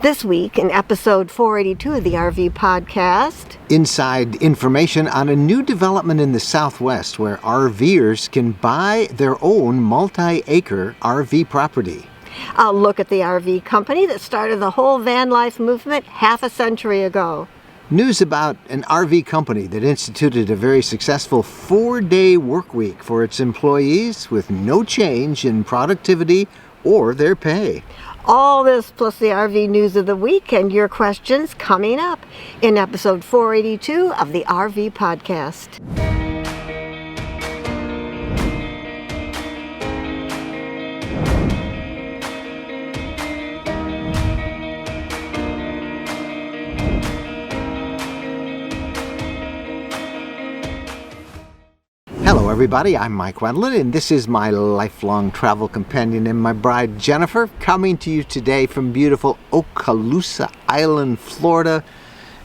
This week in episode 482 of the RV podcast. Inside information on a new development in the Southwest where RVers can buy their own multi-acre RV property. I'll look at the RV company that started the whole Vanlife movement half a century ago. News about an RV company that instituted a very successful 4-day work week for its employees with no change in productivity or their pay. All this plus the RV news of the week and your questions coming up in episode 482 of the RV podcast. Hello everybody, I'm Mike Wendland and this is my lifelong travel companion and my bride Jennifer, coming to you today from beautiful Okaloosa Island, Florida,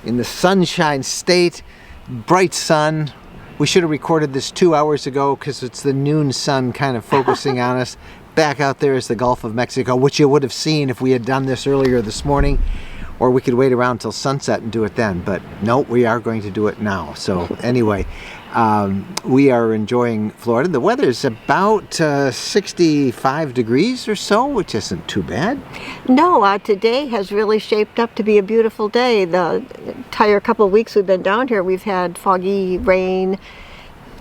in the Sunshine State. Bright sun. We should have recorded this 2 hours ago because it's the noon sun kind of focusing on us. Back out there is the Gulf of Mexico, which you would have seen if we had done this earlier this morning. Or we could wait around till sunset and do it then, but no, we are going to do it now. So anyway, we are enjoying Florida. The weather is about 65 degrees or so, which isn't too bad. No, today has really shaped up to be a beautiful day. The entire couple of weeks we've been down here, we've had foggy rain,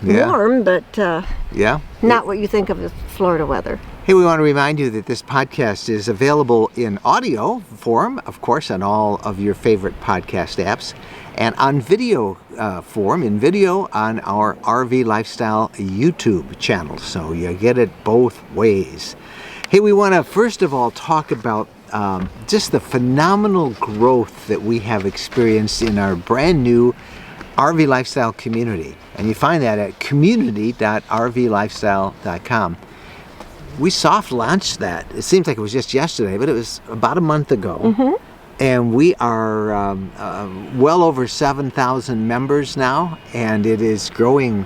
warm, but not what you think of as Florida weather. Hey, we want to remind you that this podcast is available in audio form, of course, on all of your favorite podcast apps, and on video form, in video on our RV Lifestyle YouTube channel. So you get it both ways. Hey, we want to first of all talk about just the phenomenal growth that we have experienced in our brand new RV Lifestyle community. And you find that at community.rvlifestyle.com. We soft launched that. It seems like it was just yesterday, but it was about a month ago. Mm-hmm. And we are well over 7,000 members now, and it is growing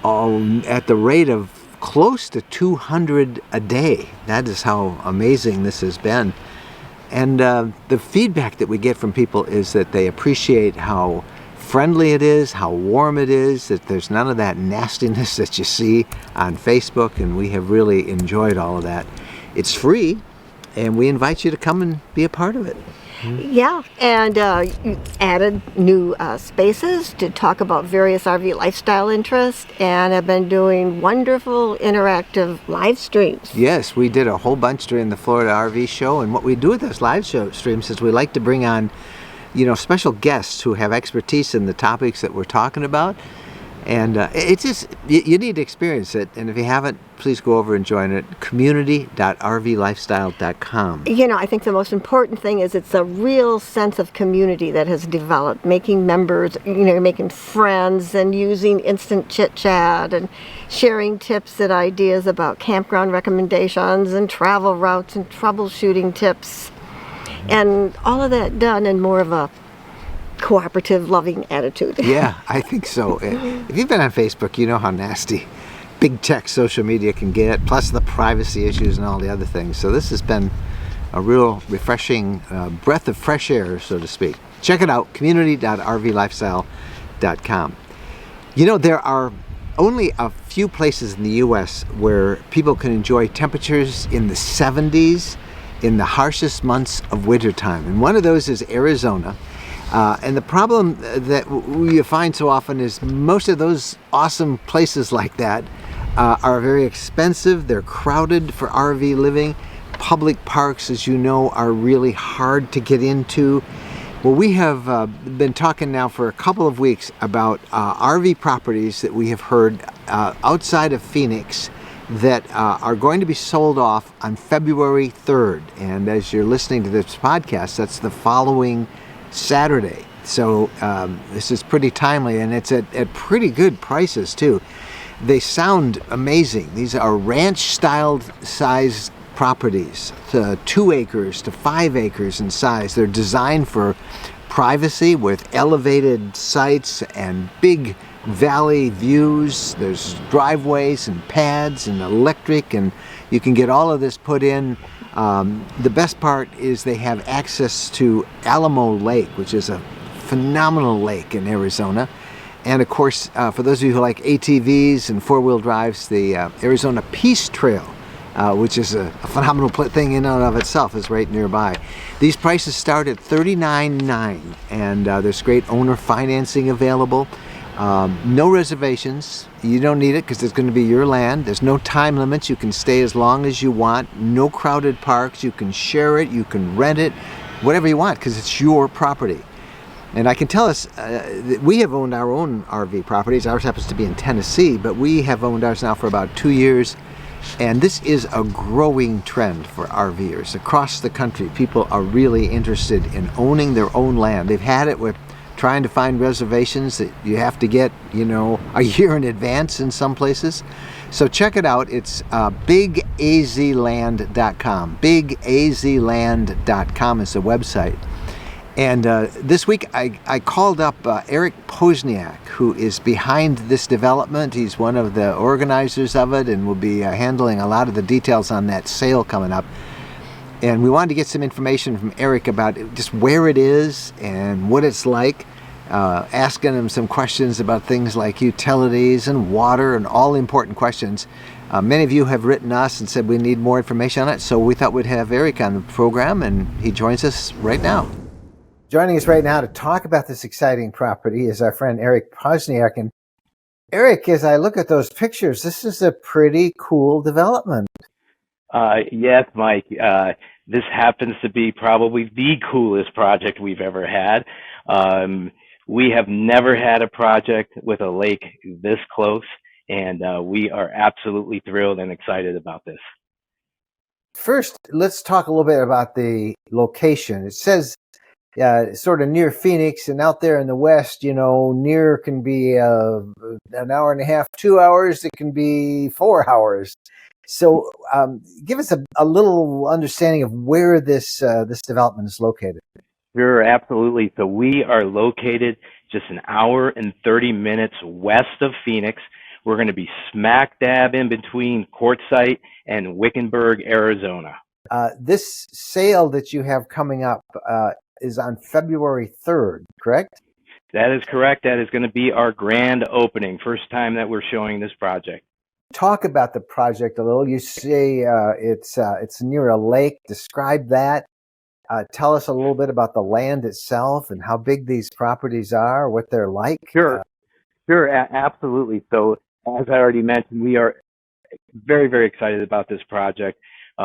at the rate of close to 200 a day. That is how amazing this has been. And the feedback that we get from people is that they appreciate how friendly it is, how warm it is, that there's none of that nastiness that you see on Facebook, and we have really enjoyed all of that. It's free, and we invite you to come and be a part of it. Yeah, and you added new spaces to talk about various RV lifestyle interests, and have been doing wonderful interactive live streams. Yes, we did a whole bunch during the Florida RV show, and what we do with those live streams is we like to bring on special guests who have expertise in the topics that we're talking about. And it's just, you need to experience it. And if you haven't, please go over and join it. community.rvlifestyle.com. I think the most important thing is it's a real sense of community that has developed, making members, making friends and using instant chit chat and sharing tips and ideas about campground recommendations and travel routes and troubleshooting tips. And all of that done in more of a cooperative, loving attitude. Yeah, I think so. If you've been on Facebook, you know how nasty big tech social media can get, plus the privacy issues and all the other things. So this has been a real refreshing breath of fresh air, so to speak. Check it out, community.rvlifestyle.com. There are only a few places in the U.S. where people can enjoy temperatures in the 70s in the harshest months of wintertime. And one of those is Arizona. And the problem that you find so often is most of those awesome places like that are very expensive. They're crowded for RV living. Public parks, as you know, are really hard to get into. Well, we have been talking now for a couple of weeks about RV properties that we have heard outside of Phoenix that are going to be sold off on February 3rd. And as you're listening to this podcast, that's the following Saturday. So this is pretty timely, and it's at pretty good prices too. They sound amazing. These are ranch-styled sized properties, 2 acres to 5 acres in size. They're designed for privacy with elevated sites and big valley views. There's driveways and pads and electric, and you can get all of this put in The best part is they have access to Alamo Lake, which is a phenomenal lake in Arizona. And of course, for those of you who like ATVs and four-wheel drives, the Arizona Peace Trail, which is a phenomenal thing in and of itself, is right nearby. These prices start at $39.9, and there's great owner financing available. No reservations. You don't need it because it's going to be your land. There's no time limits. You can stay as long as you want. No crowded parks. You can share it. You can rent it, whatever you want, because it's your property. And I can tell us, that we have owned our own RV properties. Ours happens to be in Tennessee, but we have owned ours now for about 2 years. And this is a growing trend for RVers across the country. People are really interested in owning their own land. They've had it with trying to find reservations that you have to get, a year in advance in some places. So check it out. It's bigazland.com. Bigazland.com is the website. And this week I called up Eric Posniak, who is behind this development. He's one of the organizers of it and will be handling a lot of the details on that sale coming up. And we wanted to get some information from Eric about just where it is and what it's like, asking him some questions about things like utilities and water and all the important questions. Many of you have written us and said we need more information on it, so we thought we'd have Eric on the program, and he joins us right now. Joining us right now to talk about this exciting property is our friend Eric Posniak. And Eric, as I look at those pictures, this is a pretty cool development. Yes, Mike. This happens to be probably the coolest project we've ever had. We have never had a project with a lake this close, and we are absolutely thrilled and excited about this. First, let's talk a little bit about the location. It says sort of near Phoenix, and out there in the west, near can be an hour and a half, 2 hours. It can be 4 hours. So give us a little understanding of where this development is located. Sure, absolutely. So we are located just an hour and 30 minutes west of Phoenix. We're going to be smack dab in between Quartzsite and Wickenburg, Arizona. This sale that you have coming up is on February 3rd, correct? That is correct. That is going to be our grand opening. First time that we're showing this project. Talk about the project a little. You say it's near a lake. Describe that. Tell us a little bit about the land itself and how big these properties are, what they're like. Sure, absolutely. So as I already mentioned, we are very, very excited about this project.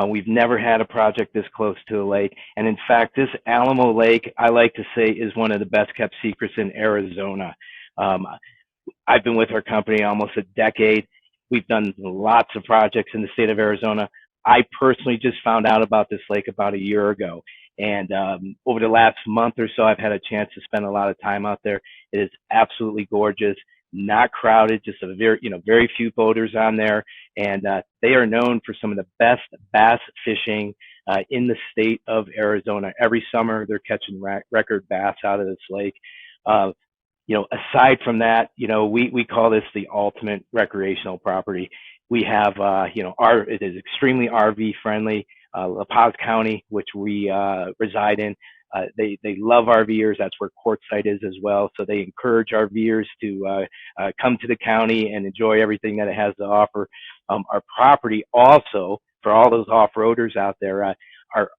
We've never had a project this close to a lake. And in fact, this Alamo Lake, I like to say, is one of the best kept secrets in Arizona. I've been with our company almost a decade. We've done lots of projects in the state of Arizona. I personally just found out about this lake about a year ago. And over the last month or so, I've had a chance to spend a lot of time out there. It is absolutely gorgeous, not crowded, just a very few boaters on there. And they are known for some of the best bass fishing in the state of Arizona. Every summer, they're catching record bass out of this lake. Aside from that, we call this the ultimate recreational property. We have, it is extremely RV friendly. La Paz County, which we reside in, they love RVers. That's where Quartzsite is as well. So they encourage RVers to come to the county and enjoy everything that it has to offer. Our property also, for all those off-roaders out there, our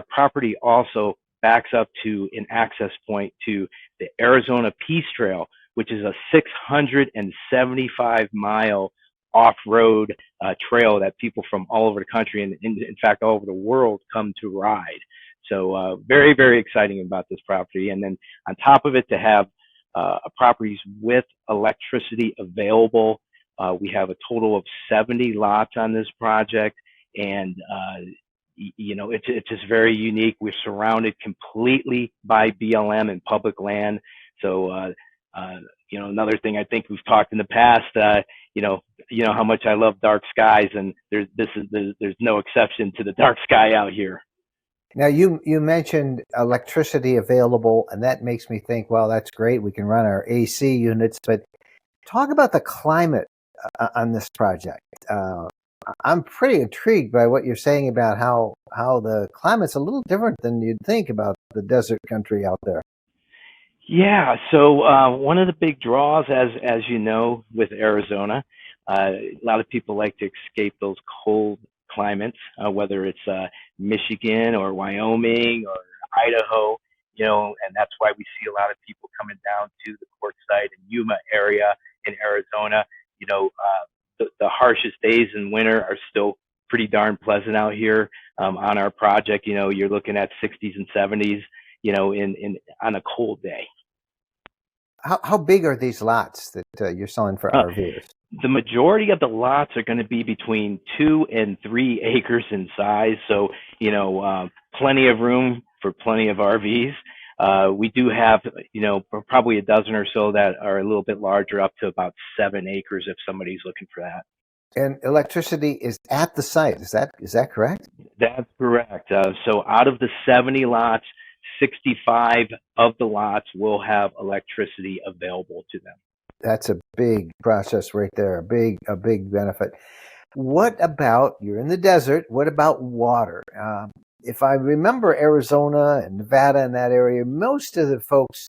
property also backs up to an access point to the Arizona Peace Trail, which is a 675-mile off-road trail that people from all over the country and in fact all over the world come to ride. So very, very exciting about this property. And then on top of it, to have properties with electricity available. We have a total of 70 lots on this project, and it's just very unique. We're surrounded completely by BLM and public land. So another thing, I think we've talked in the past, how much I love dark skies, and there's no exception to the dark sky out here. Now, you mentioned electricity available, and that makes me think, well, that's great. We can run our AC units, but talk about the climate on this project. I'm pretty intrigued by what you're saying about how the climate's a little different than you'd think about the desert country out there. Yeah, so one of the big draws, as you know, with Arizona, a lot of people like to escape those cold climates, whether it's Michigan or Wyoming or Idaho, and that's why we see a lot of people coming down to the Quartzsite and Yuma area in Arizona. The harshest days in winter are still pretty darn pleasant out here on our project. You're looking at 60s and 70s, in on a cold day. How big are these lots that you're selling for Uh, RVs? the majority of the lots are going to be between 2 and 3 acres in size, so plenty of room for plenty of RVs. We do have probably a dozen or so that are a little bit larger, up to about 7 acres if somebody's looking for that. And electricity is at the site. Is that correct? That's correct. So out of the 70 lots, 65 of the lots will have electricity available to them. That's a big process right there. A big benefit. What about, you're in the desert? What about water? If I remember Arizona and Nevada and that area, most of the folks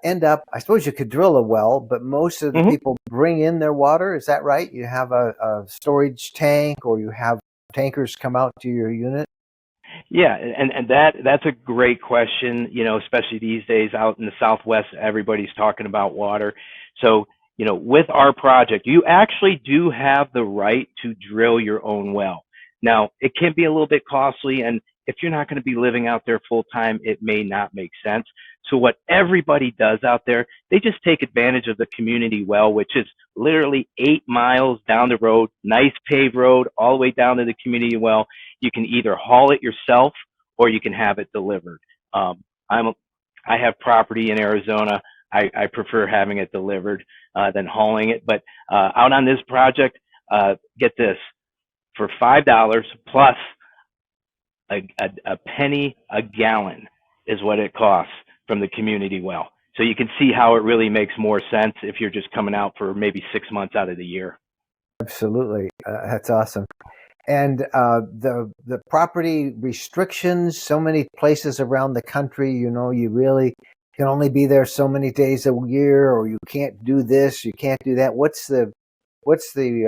end up, I suppose you could drill a well, but most of the hmm people bring in their water. Is that right? You have a storage tank, or you have tankers come out to your unit? Yeah, and that's a great question. Especially these days out in the Southwest, everybody's talking about water. So, with our project, you actually do have the right to drill your own well. Now, it can be a little bit costly, and if you're not going to be living out there full time, it may not make sense. So what everybody does out there, they just take advantage of the community well, which is literally 8 miles down the road, nice paved road, all the way down to the community well. You can either haul it yourself or you can have it delivered. Um, I have property in Arizona. I prefer having it delivered than hauling it. But out on this project, get this, for $5 plus a penny a gallon is what it costs from the community well. So you can see how it really makes more sense if you're just coming out for maybe 6 months out of the year. Absolutely. That's awesome. And the property restrictions, so many places around the country, you really can only be there so many days a year, or you can't do this, you can't do that. What's the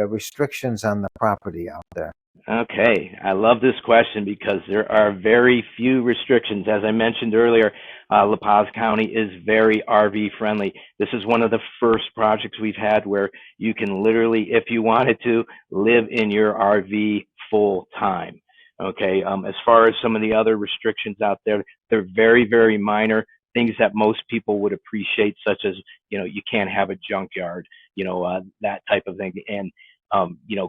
restrictions on the property out there? Okay, I love this question because there are very few restrictions. As I mentioned earlier, La Paz County is very RV friendly. This is one of the first projects we've had where you can literally, if you wanted to, live in your RV full time. Okay, as far as some of the other restrictions out there, they're very, very minor things that most people would appreciate, such as, you can't have a junkyard, that type of thing. And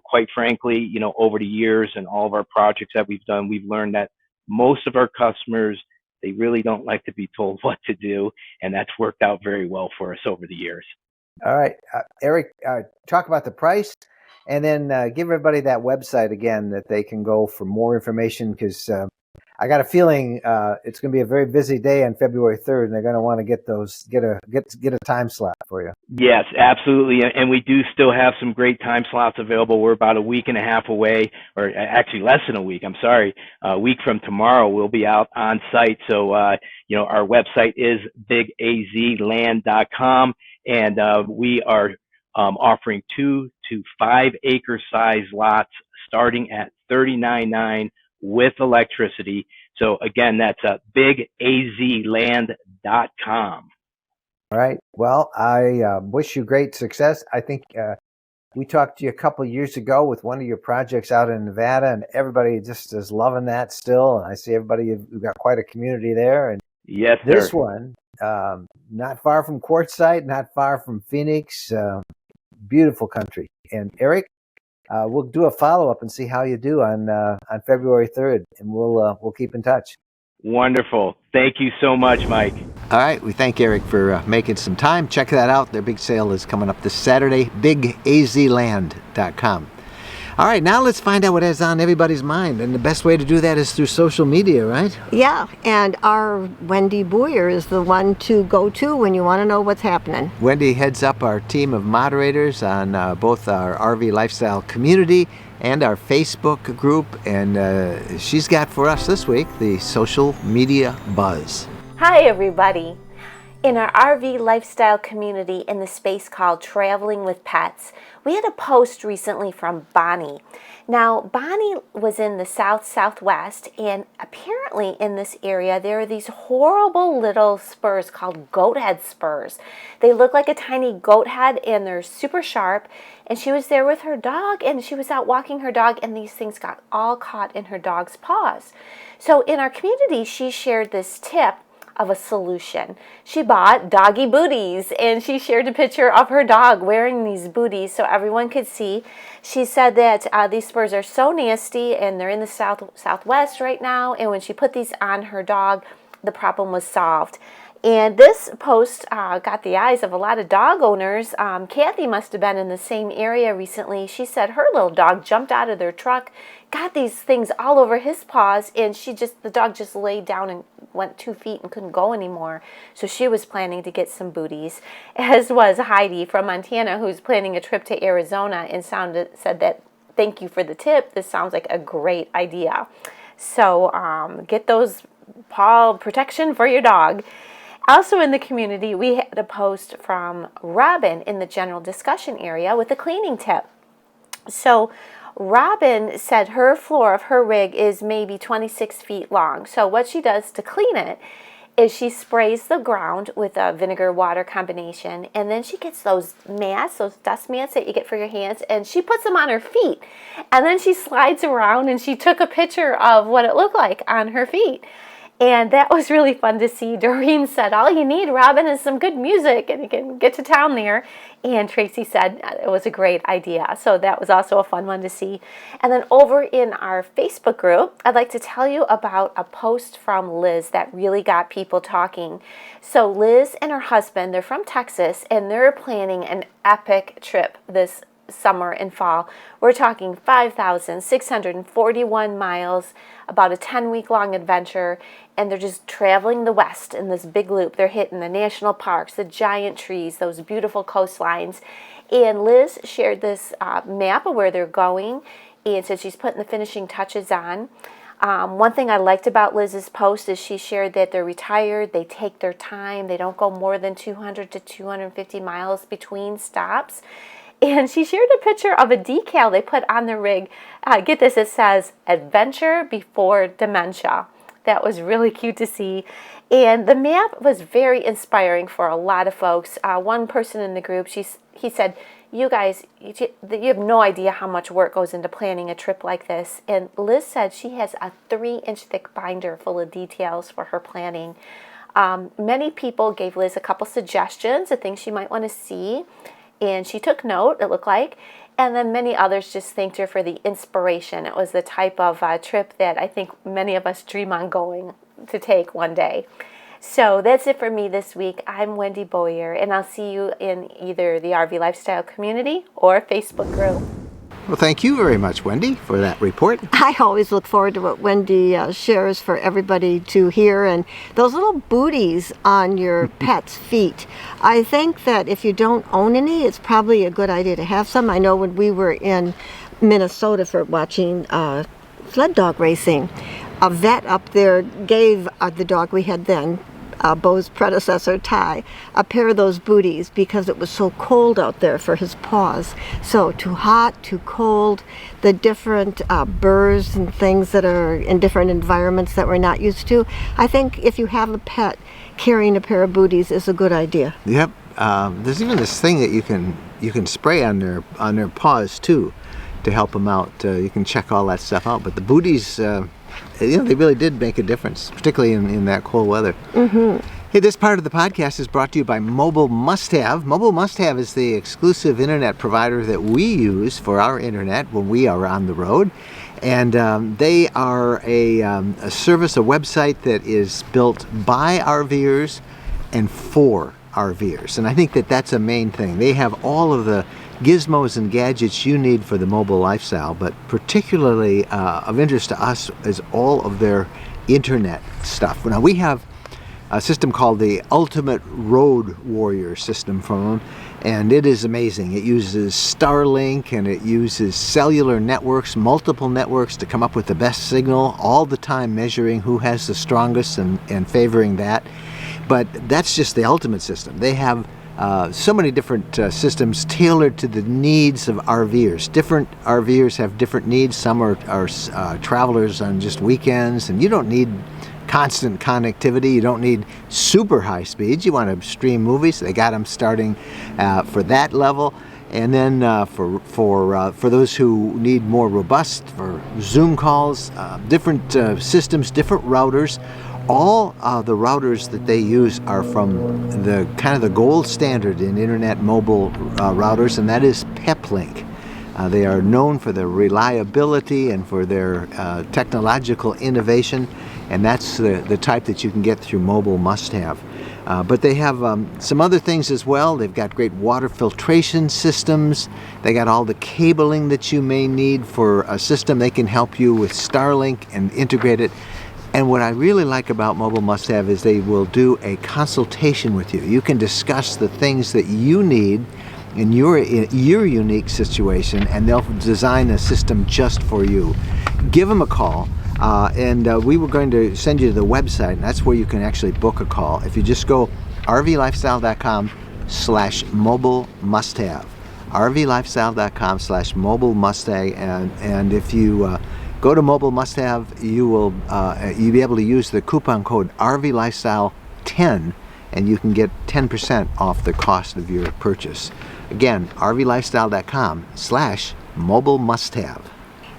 quite frankly, over the years and all of our projects that we've done, we've learned that most of our customers, they really don't like to be told what to do, and that's worked out very well for us over the years. All right, Eric, talk about the price, and then give everybody that website again that they can go for more information, because I got a feeling it's going to be a very busy day on February 3rd, and they're going to want to get a time slot for you. Yes, absolutely. And we do still have some great time slots available. We're about a week and a half away, or actually less than a week. I'm sorry. A week from tomorrow, we'll be out on site. So, our website is bigazland.com, and we are offering 2 to 5 acre size lots starting at $39.9 with electricity. So again, that's bigazland.com. All right. Well, I wish you great success. I think we talked to you a couple of years ago with one of your projects out in Nevada, and everybody just is loving that still. And I see everybody, you've got quite a community there. And yes, this sir. one, not far from Quartzsite, not far from Phoenix, beautiful country. And Eric, we'll do a follow-up and see how you do on February 3rd, and we'll keep in touch. Wonderful. Thank you so much, Mike. All right. We thank Eric for making some time. Check that out. Their big sale is coming up this Saturday, bigazland.com. All right. Now let's find out what is on everybody's mind. And the best way to do that is through social media, right? Yeah, and our Wendy Boyer is the one to go to when you want to know what's happening. Wendy heads up our team of moderators on both our RV Lifestyle Community and our Facebook group. And she's got for us this week the social media buzz. Hi, everybody. In our RV lifestyle community in the space called Traveling with Pets, we had a post recently from Bonnie. Now, Bonnie was in the southwest, and apparently in this area there are these horrible little spurs called goat head spurs. They look like a tiny goat head, and they're super sharp. And she was there with her dog, and she was out walking her dog, and these things got all caught in her dog's paws. So in our community, she shared this tip of a solution. She bought doggy booties, and she shared a picture of her dog wearing these booties so everyone could see. She said that these spurs are so nasty, and they're in the southwest right now, and when she put these on her dog, the problem was solved. And this post got the eyes of a lot of dog owners. Kathy must have been in the same area recently. She said her little dog jumped out of their truck, got these things all over his paws, and the dog just laid down and went 2 feet and couldn't go anymore. So she was planning to get some booties, as was Heidi from Montana, who's planning a trip to Arizona, and said that, thank you for the tip. This sounds like a great idea. So get those paw protection for your dog. Also in the community, we had a post from Robin in the general discussion area with a cleaning tip. So Robin said her floor of her rig is maybe 26 feet long. So what she does to clean it is she sprays the ground with a vinegar water combination, and then she gets those mats, those dust mats that you get for your hands, and she puts them on her feet. And then she slides around, and she took a picture of what it looked like on her feet. And that was really fun to see. Doreen said, all you need, Robin, is some good music, and you can get to town there. And Tracy said it was a great idea. So that was also a fun one to see. And then over in our Facebook group, I'd like to tell you about a post from Liz that really got people talking. So Liz and her husband, they're from Texas, and they're planning an epic trip this summer and fall. We're talking 5,641 miles, about a 10-week-long adventure, and they're just traveling the West in this big loop. They're hitting the national parks, the giant trees, those beautiful coastlines. And Liz shared this map of where they're going, and said she's putting the finishing touches on. One thing I liked about Liz's post is she shared that they're retired, they take their time, they don't go more than 200 to 250 miles between stops. And she shared a picture of a decal they put on the rig. Get this, it says, "Adventure Before Dementia." That was really cute to see. And the map was very inspiring for a lot of folks. One person in the group, he said, you guys, you have no idea how much work goes into planning a trip like this. And Liz said she has a 3-inch thick binder full of details for her planning. Many people gave Liz a couple suggestions of things she might want to see. And she took note, it looked like, and then many others just thanked her for the inspiration. It was the type of trip that I think many of us dream on going to take one day. So that's it for me this week. I'm Wendy Boyer, and I'll see you in either the RV Lifestyle Community or Facebook group. Well, thank you very much, Wendy, for that report. I always look forward to what Wendy shares for everybody to hear, and those little booties on your pet's feet. I think that if you don't own any, it's probably a good idea to have some. I know when we were in Minnesota for watching sled dog racing, a vet up there gave the dog we had then, Bo's predecessor, Ty, a pair of those booties because it was so cold out there for his paws. So too hot, too cold, the different burrs and things that are in different environments that we're not used to. I think if you have a pet, carrying a pair of booties is a good idea. Yep. There's even this thing that you can spray on their paws too, to help them out. You can check all that stuff out. But the booties, they really did make a difference, particularly in that cold weather. Mm-hmm. Hey, this part of the podcast is brought to you by Mobile Must Have. Mobile Must Have is the exclusive internet provider that we use for our internet when we are on the road. And they are a service, a website that is built by RVers and for RVers. And I think that that's a main thing. They have all of the gizmos and gadgets you need for the mobile lifestyle, but particularly of interest to us is all of their internet stuff. Now we have a system called the Ultimate Road Warrior system from them, and it is amazing. It uses Starlink and it uses cellular networks, multiple networks, to come up with the best signal, all the time measuring who has the strongest and favoring that. But that's just the ultimate system. They have so many different systems tailored to the needs of RVers. Different RVers have different needs. Some are travelers on just weekends, and you don't need constant connectivity. You don't need super high speeds. You want to stream movies. They got them starting for that level. And then for those who need more robust, for Zoom calls, different systems, different routers. All the routers that they use are from the kind of the gold standard in internet mobile routers, and that is Peplink. They are known for their reliability and for their technological innovation, and that's the type that you can get through Mobile Must-Have. But they have some other things as well. They've got great water filtration systems. They got all the cabling that you may need for a system. They can help you with Starlink and integrate it. And what I really like about Mobile Must-Have is they will do a consultation with you. You can discuss the things that you need in your unique situation, and they'll design a system just for you. Give them a call, and we were going to send you to the website, and that's where you can actually book a call. If you just go rvlifestyle.com/mobile must-have, rvlifestyle.com/mobile must-have, and if you go to Mobile Must-Have, you'll be able to use the coupon code RVLifestyle10, and you can get 10% off the cost of your purchase. Again, rvlifestyle.com/mobile must-have.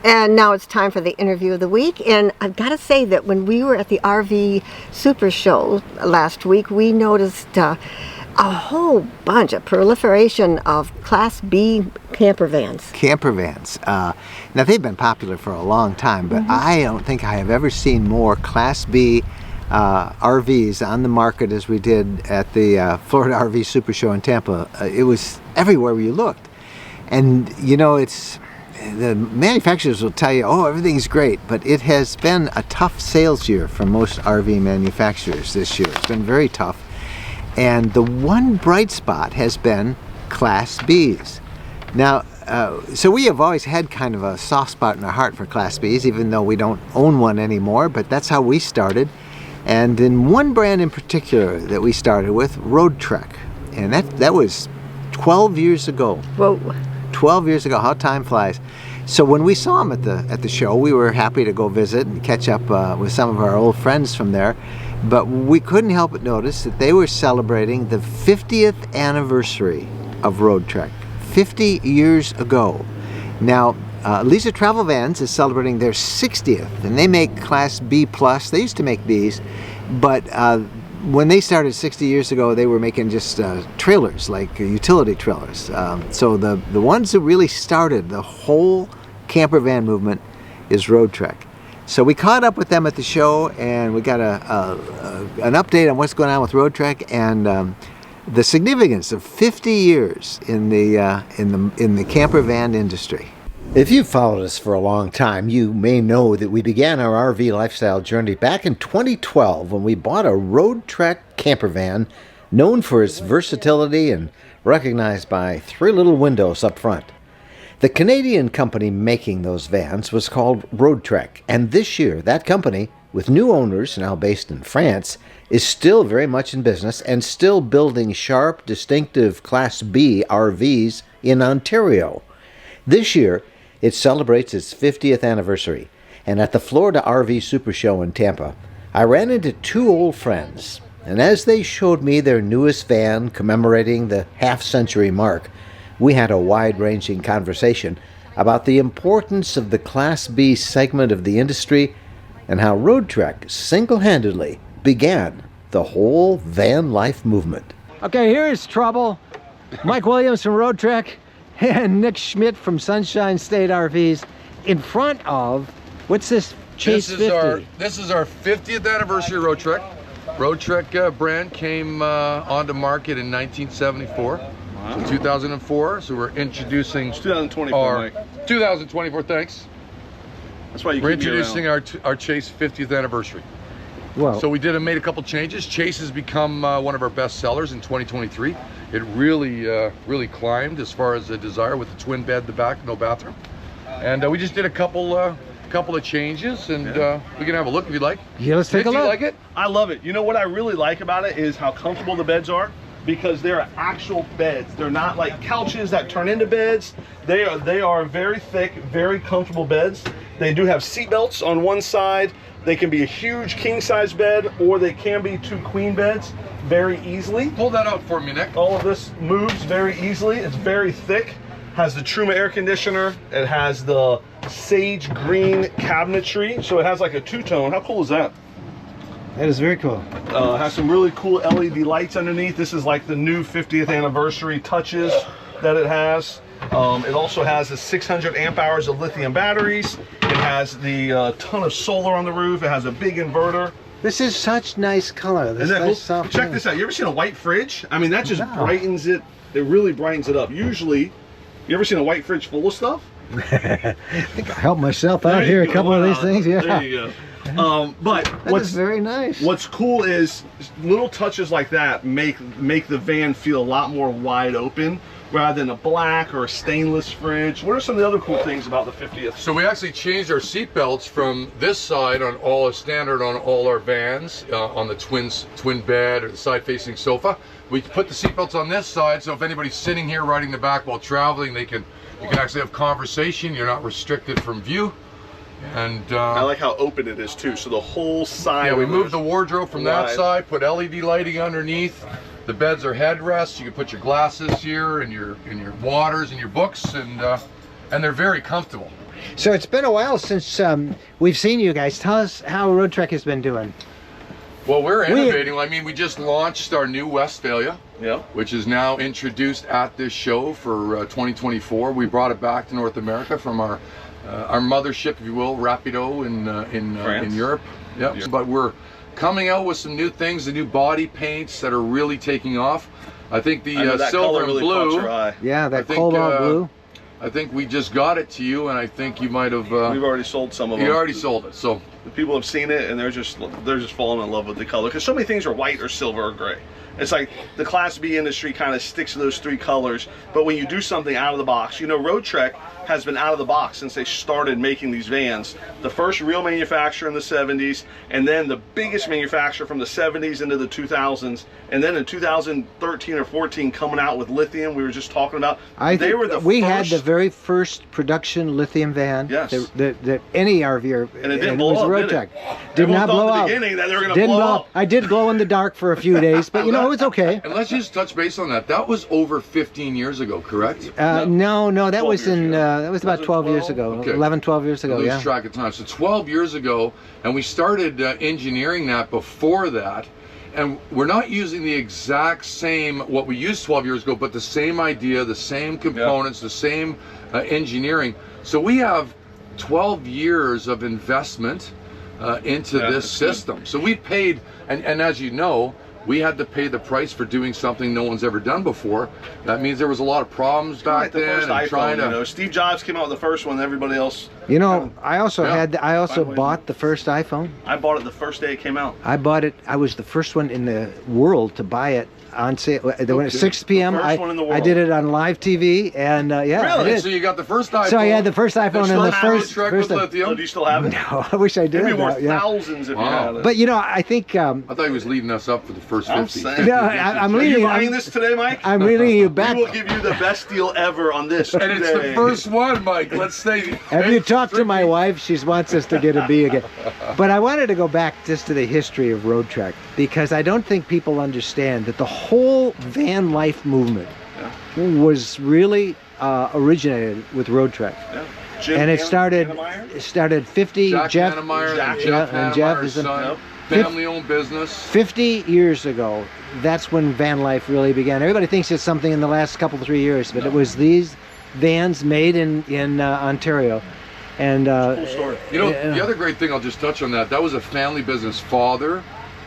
And now it's time for the interview of the week. And I've got to say that when we were at the RV Super Show last week, we noticed a whole bunch, a proliferation of Class B camper vans. Camper vans. Now, they've been popular for a long time, but I don't think I have ever seen more Class B RVs on the market as we did at the Florida RV Super Show in Tampa. It was everywhere you looked. And, you know, the manufacturers will tell you, oh, everything's great, but it has been a tough sales year for most RV manufacturers this year. It's been very tough. And the one bright spot has been Class Bs. Now, so we have always had kind of a soft spot in our heart for Class Bs, even though we don't own one anymore, but that's how we started. And in one brand in particular that we started with, Roadtrek. And that was 12 years ago. Whoa. 12 years ago, how time flies. So when we saw them at the show, we were happy to go visit and catch up with some of our old friends from there. But we couldn't help but notice that they were celebrating the 50th anniversary of Roadtrek, 50 years ago. Now, Lisa Travel Vans is celebrating their 60th, and they make Class B+. They used to make Bs, but when they started 60 years ago, they were making just trailers, like utility trailers. So the ones that really started the whole camper van movement is Roadtrek. So we caught up with them at the show, and we got an update on what's going on with Roadtrek and the significance of 50 years in the camper van industry. If you've followed us for a long time, you may know that we began our RV lifestyle journey back in 2012 when we bought a Roadtrek camper van known for its versatility and recognized by 3 little windows up front. The Canadian company making those vans was called Roadtrek, and this year that company, with new owners now based in France, is still very much in business and still building sharp, distinctive Class B RVs in Ontario. This year, it celebrates its 50th anniversary, and at the Florida RV Super Show in Tampa, I ran into 2 old friends, and as they showed me their newest van commemorating the half-century mark, we had a wide-ranging conversation about the importance of the Class B segment of the industry and how Roadtrek single-handedly began the whole van life movement. Okay, here's trouble. Mike Williams from Roadtrek and Nick Schmidt from Sunshine State RVs in front of, what's this, Chase 50? This is our 50th anniversary Roadtrek. Roadtrek brand came onto market in 1974. Wow. So 2004, so we're introducing... It's 2024, Mike. 2024, thanks. That's why you We're keep me introducing around. our Chase 50th anniversary. Well, So we made a couple changes. Chase has become one of our best sellers in 2023. It really climbed as far as the desire with the twin bed, the back, no bathroom. And we just did a couple of changes, and we can have a look if you'd like. Yeah, let's take a Nick, do look. you like it? I love it. You know what I really like about it is how comfortable the beds are, because they're actual beds. They're not like couches that turn into beds. They are very thick, very comfortable beds. They do have seat belts on one side. They can be a huge king size bed, or they can be 2 queen beds very easily. Pull that out for me, Nick. All of this moves very easily. It's very thick. Has the Truma air conditioner. It has the sage green cabinetry. So it has like a 2-tone. How cool is that? That is very cool. It has some really cool LED lights underneath. This is like the new 50th anniversary touches that it has. It also has the 600 amp hours of lithium batteries. It has the ton of solar on the roof. It has a big inverter. This is such nice color. This Isn't that nice cool? soft Check green. this out. You ever seen a white fridge? I mean, that just No. brightens it. It really brightens it up. Usually, you ever seen a white fridge full of stuff? I think I helped myself out There here. you A go. couple of these Wow. things, yeah. There you go. But That is very nice. what's cool is little touches like that make the van feel a lot more wide open rather than a black or a stainless fridge. What are some of the other cool things about the 50th? So we actually changed our seat belts from this side on all standard on all our vans, on the twin bed or the side facing sofa. We put the seat belts on this side, so if anybody's sitting here riding the back while traveling, you can actually have conversation. You're not restricted from view. And I like how open it is too. So the whole side. yeah, we of moved it the wardrobe from that wide. side, put LED lighting underneath. The beds are headrests. You can put your glasses here and your waters and your books, and they're very comfortable. So it's been a while since we've seen you guys. Tell us how Roadtrek has been doing. Well, we're innovating. I mean, we just launched our new Westphalia, Yeah. which is now introduced at this show for 2024. We brought it back to North America from our mothership, if you will, Rapido in Europe. Yep. Yeah. But we're coming out with some new things, the new body paints that are really taking off. I think the I know that silver color and really blue. caught your eye. Yeah, I that think, cobalt blue. I think we just got it to you, and I think you might have. We've already sold some of them. You already sold it, so. The people have seen it and they're just falling in love with the color, because so many things are white or silver or gray. It's like the Class B industry kind of sticks to those 3 colors, but when you do something out of the box, you know, Roadtrek has been out of the box since they started making these vans. The first real manufacturer in the 70s, and then the biggest manufacturer from the 70s into the 2000s, and then in 2013 or 14 coming out with lithium. We were just talking about. We had the very first production lithium van Yes. that any RVer, And it didn't it blow was up, a did it? Roadtrek. Did Everyone not thought blow in the up. beginning that they were gonna Didn't blow up. I did glow in the dark for a few days, but you know, it was okay. And let's just touch base on that. That was over 15 years ago, correct? No, that 12 was years in ago. that was about Was it 12 years 12? ago. Okay. 11, 12 years ago, lose yeah. track of time. So 12 years ago, and we started engineering that before that. And we're not using the exact same, what we used 12 years ago, but the same idea, the same components, the same engineering. So we have 12 years of investment into this system. So we paid, and as you know, we had to pay the price for doing something no one's ever done before. That means there was a lot of problems back Like the then. first And iPhone, trying to, you know, Steve Jobs came out with the first one, everybody else. You know, I also Finally. bought the first iPhone. I bought it the first day it came out. I bought it. I was the first one in the world to buy it on sale. When at 6 p.m. The first one in the I world. did it on live TV, and yeah, I Really? did. so you got the first iPhone. So I had the first iPhone and the first. Roadtrek first with lithium. Oh, do you still have it? No, I wish I did. It'd be worth yeah. thousands if Wow. you had it. But you know, I think I thought he was leading us up for the first I'm 50. saying. no, I'm Are you leading. buying this today, Mike? I'm leading you back. We will give you the best deal ever on this And it's the today. first one, Mike. Let's say. Have you talked to my wife? She wants us to get a B again. But I wanted to go back just to the history of Roadtrek, because I don't think people understand that the whole van life movement was really originated with Roadtrek. Yeah. Jim And it Hannemeyer? started 50, Jack Jeff, Hannemeyer, Jack- Jeff yeah, and Jeff Hannemeyer's is a- son. Yep. Family-owned business. 50 years ago. That's when van life really began. Everybody thinks it's something in the last couple, 3 years, but it was these vans made in Ontario. And Cool story. You know, the other great thing, I'll just touch on that. That was a family business. Father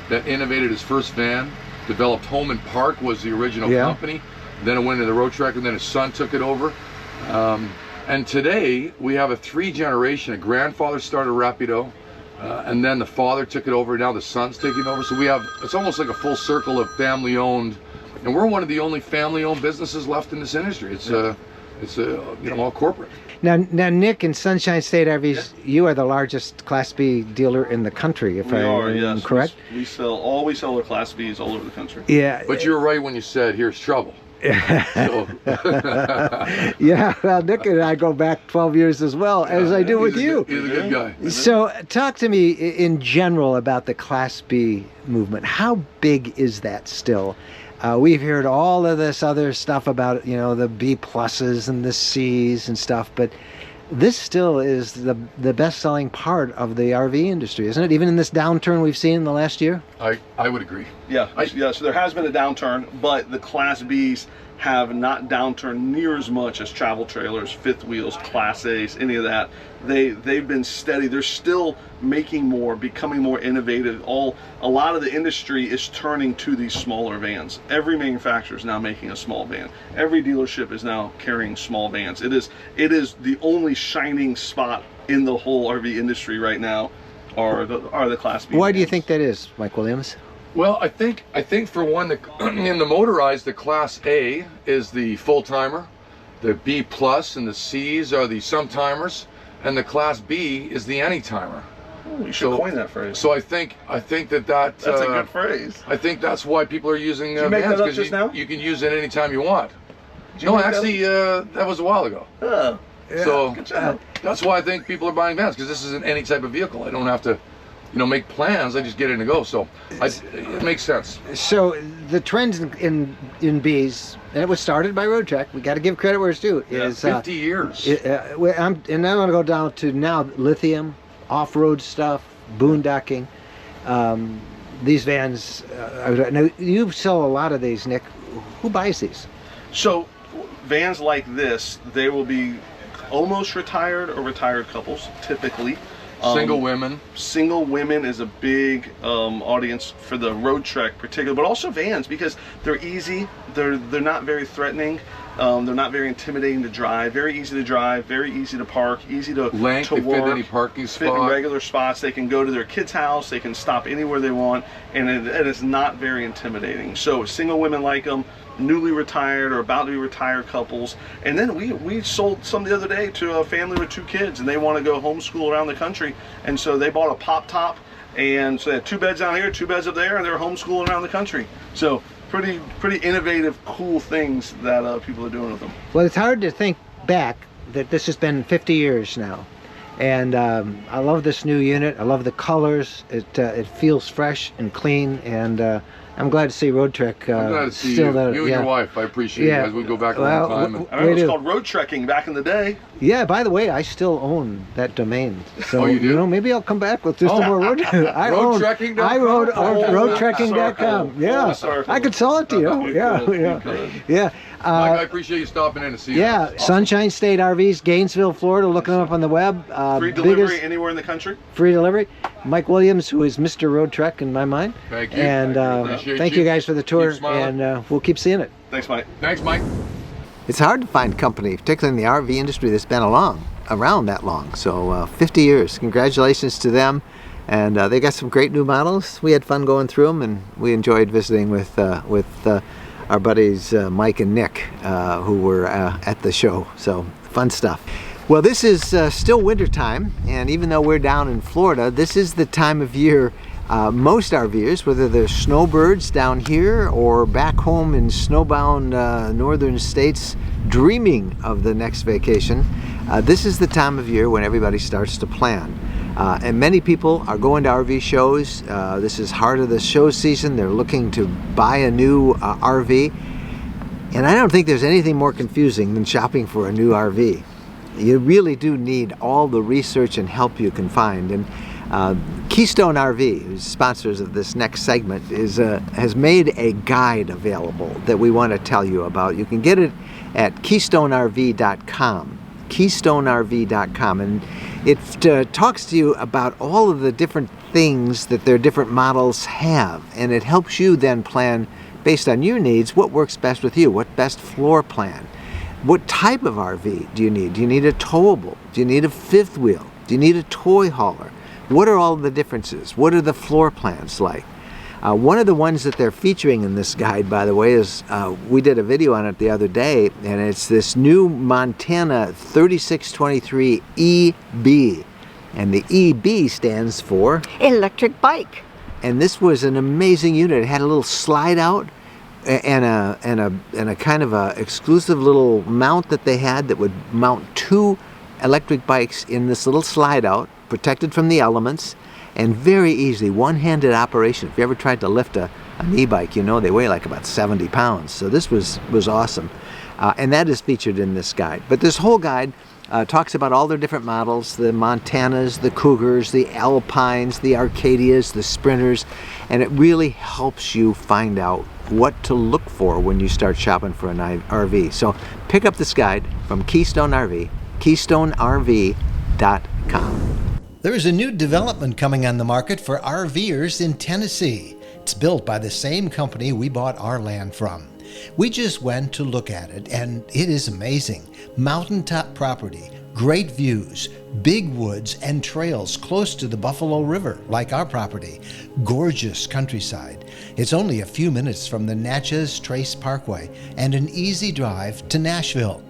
that innovated his first van, developed Home and Park was the original Yeah. company. Then it went into the Roadtrek, and then his son took it over. And today we have a 3 generation. A grandfather started Rapido. and then the father took it over. Now the son's taking over. So it's almost like a full circle of family-owned, and we're one of the only family-owned businesses left in this industry. It's all corporate. Now, Nick, in Sunshine State RVs, you are the largest Class B dealer in the country, if I'm correct? We sell our Class Bs all over the country. Yeah. But you're right when you said, here's trouble. So. Yeah, well, Nick and I go back 12 years as well, as I do with you. He's a good guy. So talk to me in general about the Class B movement. How big is that still? We've heard all of this other stuff about, the B pluses and the C's and stuff, but this still is the best-selling part of the RV industry, isn't it? Even in this downturn we've seen in the last year? I would agree. Yeah, so there has been a downturn, but the Class Bs have not downturned near as much as travel trailers, fifth wheels, Class A's, any of that. They've been steady. They're still making more, becoming more innovative. A lot of the industry is turning to these smaller vans. Every manufacturer is now making a small van. Every dealership is now carrying small vans. It is the only shining spot in the whole RV industry right now are the Class B. Why do you think that is, Mike Williams? Well, I think for one, in the motorized, the Class A is the full-timer, the B plus and the C's are the sometimers, and the Class B is the anytimer. Oh, you should coin that phrase. So I think that's a good phrase. I think that's why people are using Did you make vans, that up just now? You can use it anytime you want. No, actually, that was a while ago. Oh, yeah, so good job. That's why I think people are buying vans, because this isn't any type of vehicle. I don't have to make plans. I just get in and go. So it makes sense. So the trends in Bs, and it was started by Roadtrek. We got to give credit where it's due. Is 50 years. I'm going to go down to now lithium, off-road stuff, boondocking. These vans. Now you sell a lot of these, Nick. Who buys these? So vans like this, they will be almost retired or retired couples, typically. Single women. Single women is a big audience for the Roadtrek particularly, but also vans, because they're easy, they're not very threatening, they're not very intimidating to drive, very easy to drive, very easy to park, easy to length, to they work, fit any parking spot, fit in regular spots. They can go to their kid's house, they can stop anywhere they want, and it's not very intimidating. So single women like them, newly retired or about to be retired couples. And then we sold some the other day to a family with 2 kids, and they want to go homeschool around the country, and so they bought a pop top, and so they had 2 beds down here, 2 beds up there, and they're homeschooling around the country. So pretty innovative, cool things that people are doing with them. Well, it's hard to think back that this has been 50 years now, and I love this new unit. I love the colors. It feels fresh and clean, and I'm glad to see Roadtrek. I'm glad to see you and your wife. I appreciate it, guys. We go back a long time. I remember it was called Roadtrekking back in the day. Yeah, by the way, I still own that domain. So, you do? Maybe I'll come back with just some more Roadtrekking. Roadtrekking.com? I wrote Roadtrekking.com. Yeah, I could sell it to you. Yeah. Mike, I appreciate you stopping in to see us. Yeah, awesome. Sunshine State RVs, Gainesville, Florida. Looking them up on the web. Free delivery anywhere in the country. Free delivery. Mike Williams, who is Mr. Roadtrek in my mind. Thank you. And thank you guys for the tour, and we'll keep seeing it. Thanks, Mike. Thanks, Mike. It's hard to find company, particularly in the RV industry, that's been around that long. So 50 years. Congratulations to them. And they got some great new models. We had fun going through them, and we enjoyed visiting with our buddies Mike and Nick, who were at the show. So fun stuff. Well, this is still winter time, and even though we're down in Florida, this is the time of year most RVers, whether they're snowbirds down here or back home in snowbound northern states dreaming of the next vacation, this is the time of year when everybody starts to plan. And many people are going to RV shows. This is heart of the show season. They're looking to buy a new RV. And I don't think there's anything more confusing than shopping for a new RV. You really do need all the research and help you can find. And Keystone RV, who's sponsors of this next segment, has made a guide available that we want to tell you about. You can get it at KeystoneRV.com. KeystoneRV.com, and it talks to you about all of the different things that their different models have, and it helps you then plan based on your needs what works best with you, what best floor plan. What type of RV do you need? Do you need a towable? Do you need a fifth wheel? Do you need a toy hauler? What are all the differences? What are the floor plans like? One of the ones that they're featuring in this guide, by the way, is we did a video on it the other day, and it's this new Montana 3623 EB. And the EB stands for Electric bike. And this was an amazing unit. It had a little slide out and a kind of a exclusive little mount that they had that would mount 2 electric bikes in this little slide out, protected from the elements, and very easy, one-handed operation. If you ever tried to lift an e-bike, you know they weigh like about 70 pounds. So this was awesome. And that is featured in this guide. But this whole guide talks about all their different models, the Montanas, the Cougars, the Alpines, the Arcadias, the Sprinters, and it really helps you find out what to look for when you start shopping for an RV. So pick up this guide from Keystone RV, KeystoneRV.com. There is a new development coming on the market for RVers in Tennessee. It's built by the same company we bought our land from. We just went to look at it, and it is amazing. Mountaintop property, great views, big woods and trails close to the Buffalo River, like our property. Gorgeous countryside. It's only a few minutes from the Natchez Trace Parkway and an easy drive to Nashville.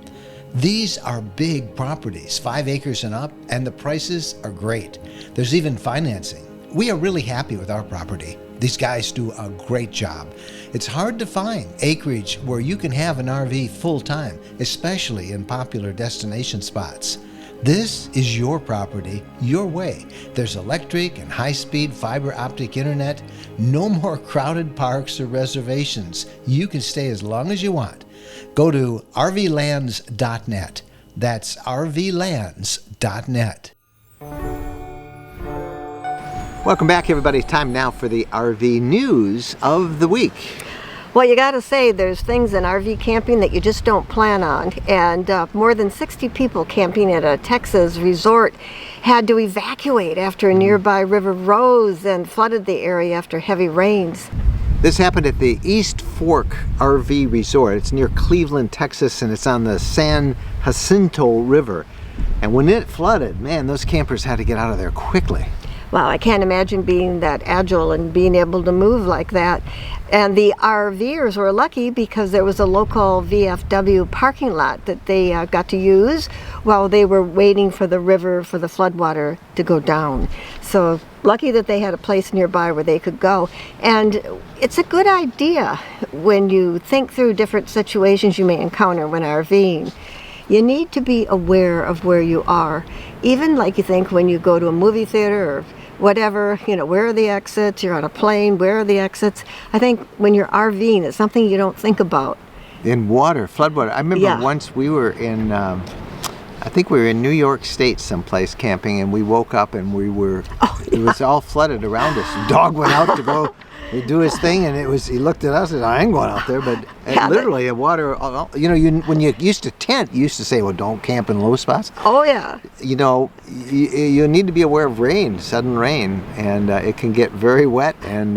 These are big properties, 5 acres and up, and the prices are great. There's even financing. We are really happy with our property. These guys do a great job. It's hard to find acreage where you can have an RV full-time, especially in popular destination spots. This is your property, your way. There's electric and high-speed fiber optic internet. No more crowded parks or reservations. You can stay as long as you want. Go to rvlands.net. That's rvlands.net. Welcome back, everybody. Time now for the RV news of the week. Well, you got to say, there's things in RV camping that you just don't plan on. And more than 60 people camping at a Texas resort had to evacuate after a nearby river rose and flooded the area after heavy rains. This happened at the East Fork RV Resort. It's near Cleveland, Texas, and it's on the San Jacinto River. And when it flooded, man, those campers had to get out of there quickly. Wow, I can't imagine being that agile and being able to move like that. And the RVers were lucky because there was a local VFW parking lot that they got to use while they were waiting for the river, for the floodwater to go down. So lucky that they had a place nearby where they could go. And it's a good idea when you think through different situations you may encounter when RVing. You need to be aware of where you are. Even like you think when you go to a movie theater or whatever, you know, where are the exits? You're on a plane, where are the exits? I think when you're RVing, it's something you don't think about. In water, floodwater. I remember once we were in, I think we were in New York State someplace camping, and we woke up and we were, it was all flooded around us. The dog went out to go do his thing, and he looked at us and said, I ain't going out there, but literally water, you know, when you used to tent, you used to say, well, don't camp in low spots. Oh yeah. You know, you need to be aware of rain, sudden rain, and it can get very wet, and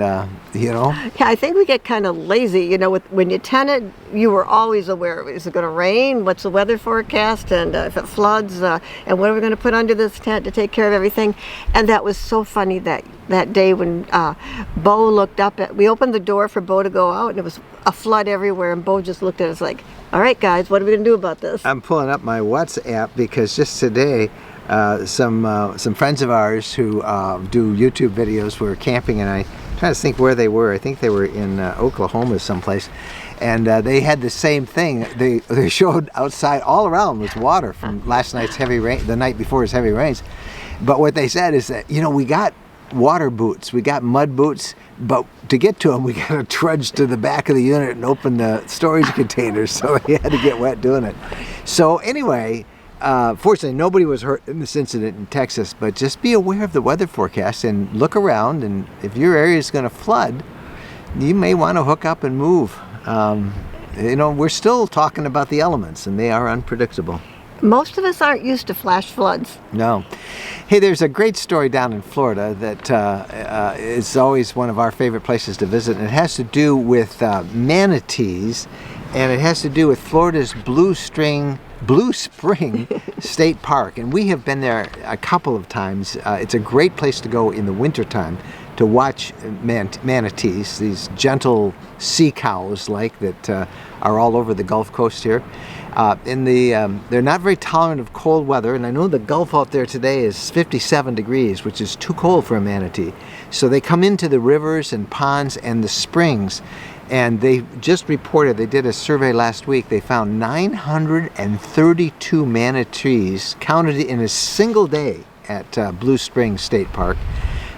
you know. Yeah, I think we get kind of lazy, you know, when you tented, you were always aware, is it going to rain? What's the weather forecast? And if it floods, and what are we going to put under this tent to take care of everything? And that was so funny that day when Bo looked up we opened the door for Bo to go out, and it was a flood everywhere, and Bo just looked at us like, all right guys, what are we going to do about this? I'm pulling up my WhatsApp because just today some friends of ours who do YouTube videos were camping, and I trying to think where they were. I think they were in Oklahoma someplace, and they had the same thing. They showed outside all around was water from last night's heavy rain, the night before's heavy rains. But what they said is that, you know, we got water boots, we got mud boots, but to get to them we got to trudge to the back of the unit and open the storage containers, so he had to get wet doing it. So anyway, fortunately nobody was hurt in this incident in Texas, but just be aware of the weather forecast and look around, and if your area is going to flood, you may want to hook up and move. You know, we're still talking about the elements, and they are unpredictable. Most of us aren't used to flash floods. No. Hey, there's a great story down in Florida that is always one of our favorite places to visit, and it has to do with manatees, and it has to do with Florida's blue string Blue Spring State Park, and we have been there a couple of times. It's a great place to go in the wintertime to watch manatees, these gentle sea cows that are all over the Gulf Coast here. They're not very tolerant of cold weather, and I know the Gulf out there today is 57 degrees, which is too cold for a manatee. So they come into the rivers and ponds and the springs, and they just reported, they did a survey last week, they found 932 manatees counted in a single day at Blue Spring State Park.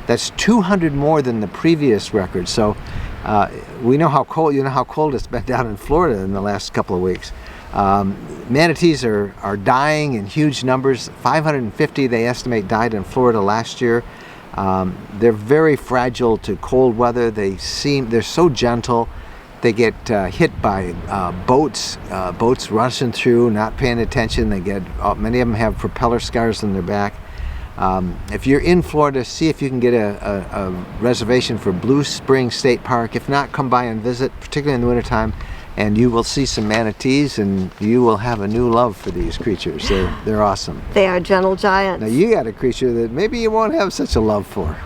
That's 200 more than the previous record. So we know how cold, how cold it's been down in Florida in the last couple of weeks. Manatees are dying in huge numbers. 550 they estimate died in Florida last year. They're very fragile to cold weather. They're so gentle. They get hit by boats rushing through, not paying attention. Many of them have propeller scars on their back. If you're in Florida, see if you can get a reservation for Blue Spring State Park. If not, come by and visit, particularly in the wintertime, and you will see some manatees, and you will have a new love for these creatures. They're awesome. They are gentle giants. Now you got a creature that maybe you won't have such a love for.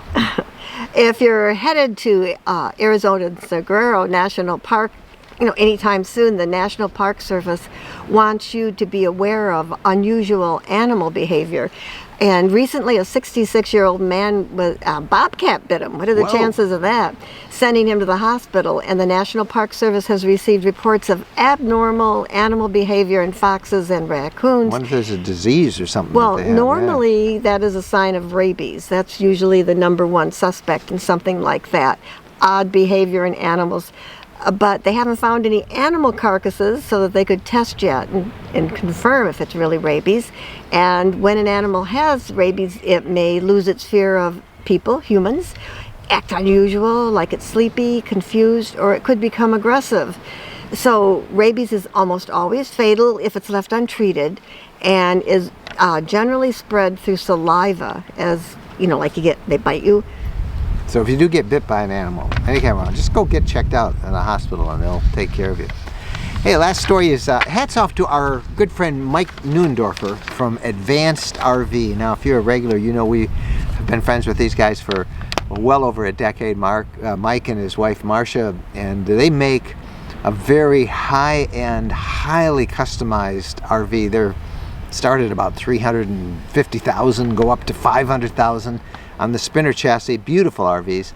If you're headed to Arizona's Saguaro National Park, anytime soon, the National Park Service wants you to be aware of unusual animal behavior. And recently, a 66-year-old man with a bobcat bit him. What are the chances of that? Sending him to the hospital. And the National Park Service has received reports of abnormal animal behavior in foxes and raccoons. I wonder if there's a disease or something. Well, normally that is a sign of rabies. That's usually the number one suspect in something like that. Odd behavior in animals. But they haven't found any animal carcasses so that they could test yet and confirm if it's really rabies. And when an animal has rabies, it may lose its fear of people, humans, act unusual, like it's sleepy, confused, or it could become aggressive. So rabies is almost always fatal if it's left untreated, and is generally spread through saliva, as like they bite you. So if you do get bit by an animal, any kind of animal, just go get checked out in a hospital and they'll take care of you. Hey, last story is hats off to our good friend Mike Neuendorfer from Advanced RV. Now, if you're a regular, we have been friends with these guys for well over a decade, Mike and his wife Marcia, and they make a very high-end, highly customized RV. They're started about $350,000, go up to $500,000. On the Spinner chassis, beautiful RVs.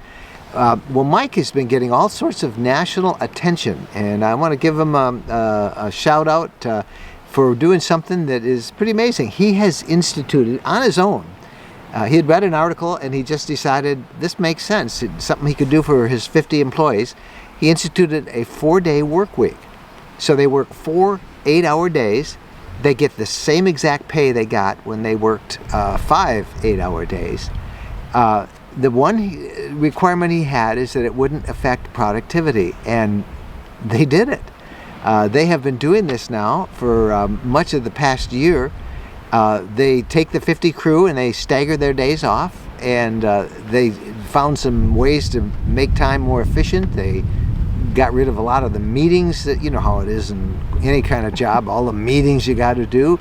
Well, Mike has been getting all sorts of national attention, and I want to give him a shout out for doing something that is pretty amazing. He has instituted on his own. He had read an article and he just decided this makes sense. It's something he could do for his 50 employees. He instituted a 4-day work week. So they work 4 8-hour days. They get the same exact pay they got when they worked 5 8-hour days. The one requirement he had is that it wouldn't affect productivity, and they did it. They have been doing this now for much of the past year. They take the 50 crew and they stagger their days off, and they found some ways to make time more efficient. They got rid of a lot of the meetings that, how it is in any kind of job, all the meetings you got to do,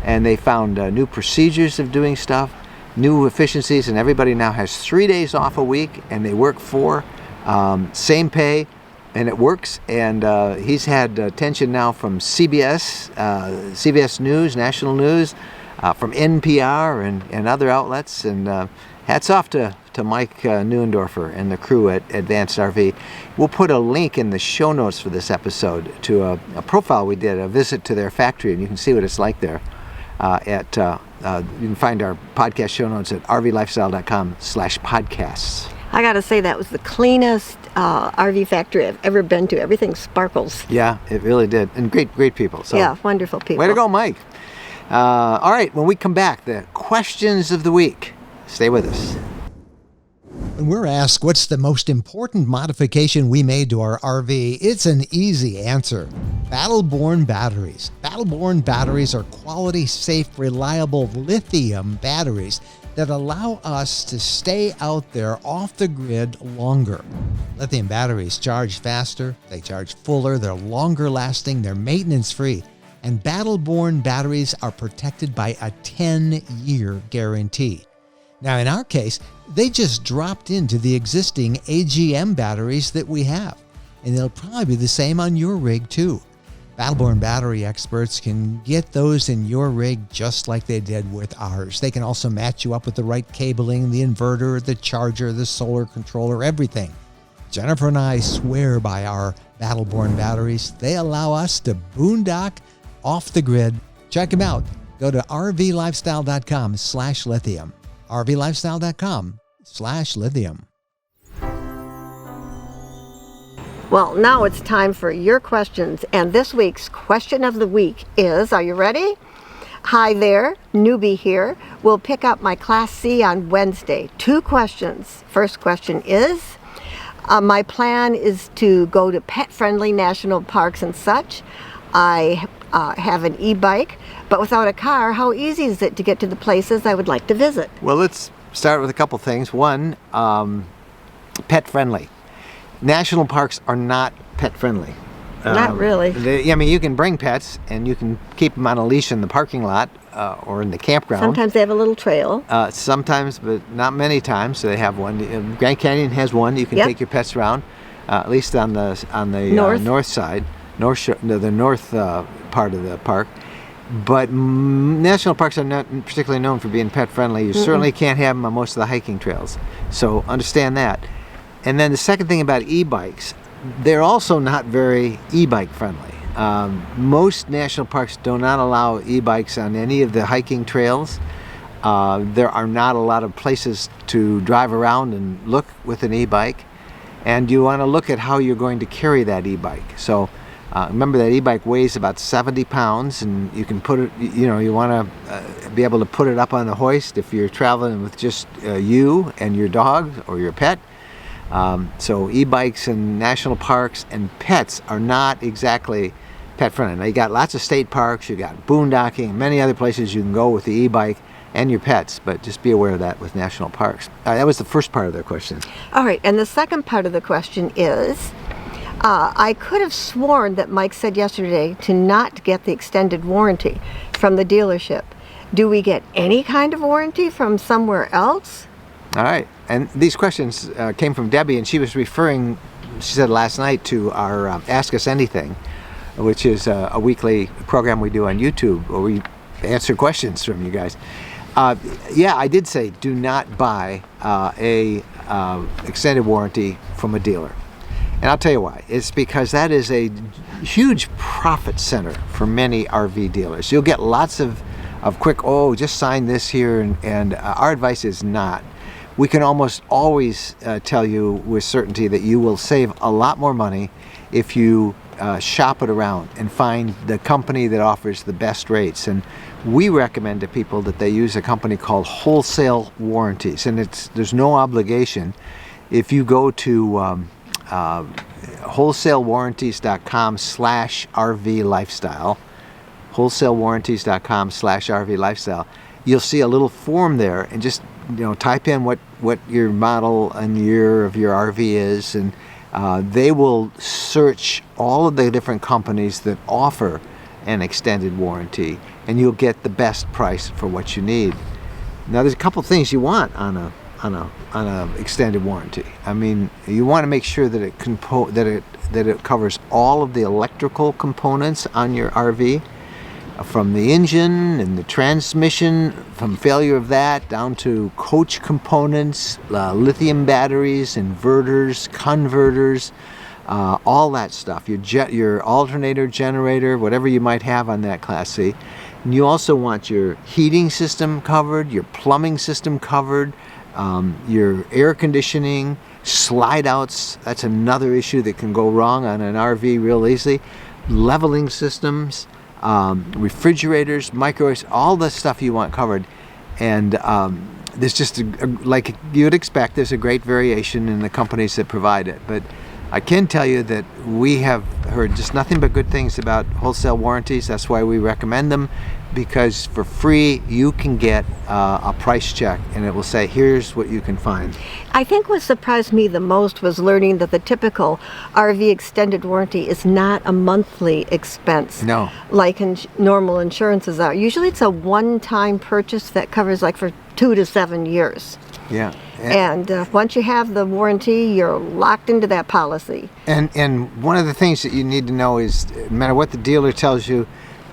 and they found new procedures of doing stuff, new efficiencies, and everybody now has 3 days off a week, and they work 4, same pay, and it works. And he's had attention now from CBS News, National News, from NPR and other outlets, and hats off to Mike Neuendorfer and the crew at Advanced RV. We'll put a link in the show notes for this episode to a profile we did, a visit to their factory, and you can see what it's like there. You can find our podcast show notes at rvlifestyle.com/podcasts. I got to say, that was the cleanest RV factory I've ever been to. Everything sparkles. Yeah, it really did. And great people. So, yeah, wonderful people. Way to go, Mike. All right, when we come back, the questions of the week. Stay with us. When we're asked what's the most important modification we made to our RV, it's an easy answer. Battle-Born batteries. Battle-Born batteries are quality, safe, reliable lithium batteries that allow us to stay out there off the grid longer. Lithium batteries charge faster, they charge fuller, they're longer lasting, they're maintenance free. And Battle-Born batteries are protected by a 10-year guarantee. Now, in our case, they just dropped into the existing AGM batteries that we have, and they'll probably be the same on your rig too. Battle-Born battery experts can get those in your rig just like they did with ours. They can also match you up with the right cabling, the inverter, the charger, the solar controller, everything. Jennifer and I swear by our Battle-Born batteries. They allow us to boondock off the grid. Check them out. Go to rvlifestyle.com/lithium. rvlifestyle.com/lithium. Well, now it's time for your questions, and this week's question of the week is, are you ready? Hi there, newbie here. We'll pick up my Class C on Wednesday. 2 questions. First question is, my plan is to go to pet-friendly national parks and such. I have an e-bike, but without a car, how easy is it to get to the places I would like to visit? Well, let's start with a couple things. One, pet-friendly. National parks are not pet-friendly. Not really. I mean, you can bring pets and you can keep them on a leash in the parking lot or in the campground. Sometimes they have a little trail. Sometimes, but not many times. So they have one. Grand Canyon has one. You can take your pets around, at least on the north side, the north part of the park. But national parks are not particularly known for being pet-friendly. You certainly can't have them on most of the hiking trails. So understand that. And then the second thing about e-bikes, they're also not very e-bike friendly. Most national parks do not allow e-bikes on any of the hiking trails. There are not a lot of places to drive around and look with an e-bike. And you want to look at how you're going to carry that e-bike. So remember that e-bike weighs about 70 pounds, and you can put it, you want to be able to put it up on the hoist if you're traveling with just you and your dog or your pet. So e-bikes in national parks and pets are not exactly pet friendly. Now you got lots of state parks, you got boondocking, and many other places you can go with the e-bike and your pets, but just be aware of that with national parks. That was the first part of their question. All right, and the second part of the question is, I could have sworn that Mike said yesterday to not get the extended warranty from the dealership. Do we get any kind of warranty from somewhere else? All right, and these questions came from Debbie, and she was referring, she said last night, to our Ask Us Anything, which is a weekly program we do on YouTube where we answer questions from you guys. Yeah, I did say do not buy a extended warranty from a dealer. And I'll tell you why. It's because that is a huge profit center for many RV dealers. You'll get lots of quick, just sign this here, and our advice is not. We can almost always tell you with certainty that you will save a lot more money if you shop it around and find the company that offers the best rates. And we recommend to people that they use a company called Wholesale Warranties, and there's no obligation. If you go to wholesalewarranties.com/RV Lifestyle, wholesalewarranties.com/RV Lifestyle, you'll see a little form there, and just type in what your model and year of your RV is, and they will search all of the different companies that offer an extended warranty, and you'll get the best price for what you need. Now, there's a couple things you want on a extended warranty. I mean, you want to make sure that it covers all of the electrical components on your RV, from the engine and the transmission, from failure of that down to coach components, lithium batteries, inverters, converters, all that stuff. Your alternator, generator, whatever you might have on that Class C. And you also want your heating system covered, your plumbing system covered, your air conditioning, slide outs. That's another issue that can go wrong on an RV real easily. Leveling systems, refrigerators, microwaves, all the stuff you want covered. And there's just, like you would expect, there's a great variation in the companies that provide it. But I can tell you that we have heard just nothing but good things about wholesale warranties. That's why we recommend them, because for free you can get a price check and it will say, here's what you can find. I think what surprised me the most was learning that the typical RV extended warranty is not a monthly expense. No. Like normal insurances are. Usually it's a one-time purchase that covers like for 2 to 7 years. Yeah. And once you have the warranty, you're locked into that policy. And one of the things that you need to know is, no matter what the dealer tells you,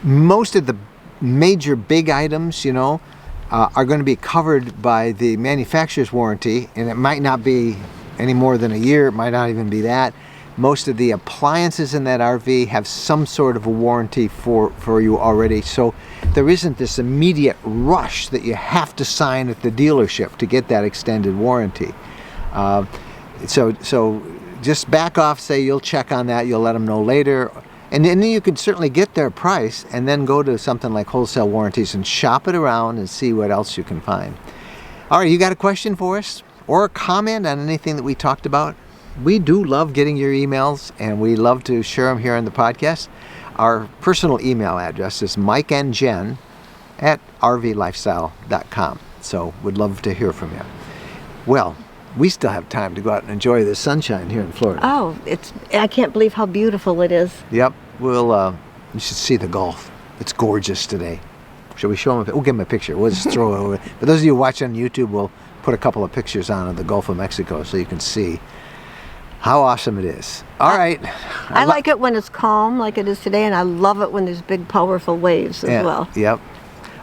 most of the major big items, are going to be covered by the manufacturer's warranty, and it might not be any more than a year. It might not even be that. Most of the appliances in that RV have some sort of a warranty for you already, so there isn't this immediate rush that you have to sign at the dealership to get that extended warranty. So just back off, say you'll check on that, you'll let them know later, and then you can certainly get their price and then go to something like wholesale warranties and shop it around and see what else you can find. All right, you got a question for us or a comment on anything that we talked about? We do love getting your emails, and we love to share them here on the podcast. Our personal email address is mikeandjen@rvlifestyle.com. So we'd love to hear from you. Well, we still have time to go out and enjoy the sunshine here in Florida. Oh, I can't believe how beautiful it is. Yep. You should see the Gulf. It's gorgeous today. Shall we show them? We'll give them a picture. We'll just throw it over. For those of you watching on YouTube, we'll put a couple of pictures on of the Gulf of Mexico so you can see how awesome it is. All right. I like it when it's calm like it is today, and I love it when there's big, powerful waves as well. Yep.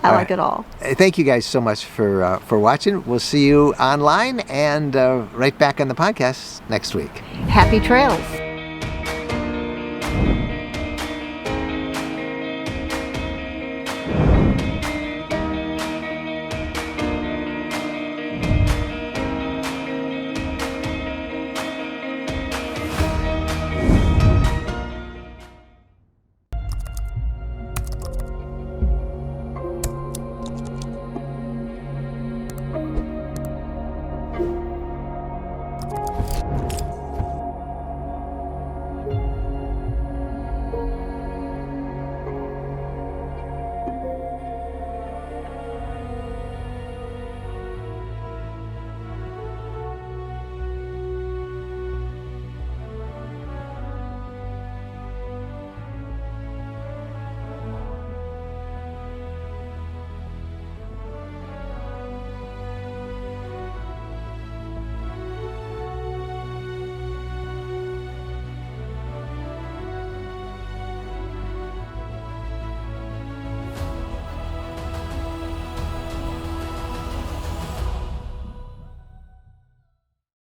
I like it all. Thank you guys so much for watching. We'll see you online and right back on the podcast next week. Happy trails.